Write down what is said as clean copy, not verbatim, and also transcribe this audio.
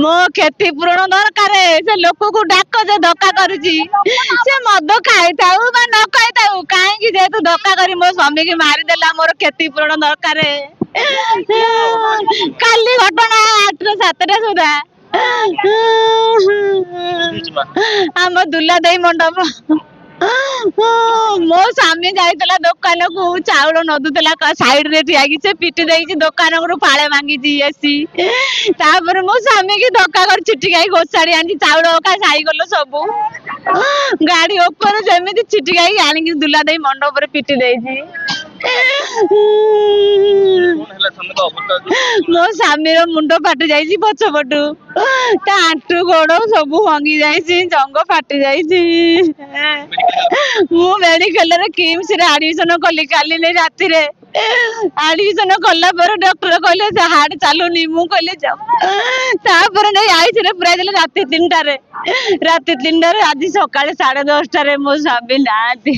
ମୋ କ୍ଷତିପୂରଣ ଦରକାର। ସେ ଲୋକକୁ ଡାକ ଯେ ଧକ୍କା କରୁଛି, ସେ ମଦ ଖାଇଥାଉ ବା ନ ଖାଇଥାଉ, କାହିଁକି ଯେହେତୁ ଧକ୍କା କରି ମୋ ସ୍ୱାମୀକି ମାରିଦେଲା, ମୋର କ୍ଷତିପୂରଣ ଦରକାର। କାଲି ଘଟଣା 8ରୁ 7ଟା ସୁଦ୍ଧା ଆମ ଦୁଲା ଦେଇ ମଣ୍ଡପ। ମୋ ସ୍ୱାମୀ ଯାଇଥିଲା ଦୋକାନକୁ, ଚାଉଳ ନଦୁଥିଲା ସାଇଡ ରେ ଠିଆକି, ସେ ପିଟି ଦେଇଛି, ଦୋକାନରୁ ଫାଳେ ଭାଙ୍ଗିଛି ଏସି। ତାପରେ ମୋ ସ୍ୱାମୀ କି ଧକ୍କା କରି ଛିଟିକାଇ ଘୋଷାଡି ଆଣିଛି, ଚାଉଳ ସାଇକେଲ ସବୁ ଗାଡି ଉପରେ ଯେମିତି ଛିଟିକାଇ ଆଣିକି ଦୁଲା ଦେଇ ମଣ୍ଡପରେ ପିଟି ଦେଇଛି। ମୋ ସ୍ୱାମୀର ମୁଣ୍ଡ ଫାଟି ଯାଇଛି ପଛପଟୁ, ତା ଆଣ୍ଠୁ ଗୋଡ ସବୁ ଭାଙ୍ଗି ଯାଇଛି, ଜଙ୍ଘ ଫାଟି ଯାଇଛି। ମୁଁ ମେଡିକାଲରେ କିମ୍ସରେ ଆଡମିସନ କଲି କାଲି ରାତିରେ। ଆଡମିସନ କଲା ପରେ ଡକ୍ଟର କହିଲେ ସେ ହାର୍ଟ ଚାଲୁନି। ମୁଁ କହିଲି ତାପରେ ନେଇ ଆଇସିରେ ପୁରାଇ ଦେଲେ ରାତି 3ଟାରେ। ଆଜି ସକାଳେ 10:30ରେ ମୋ ସ୍ୱାମୀ ନାହାନ୍ତି।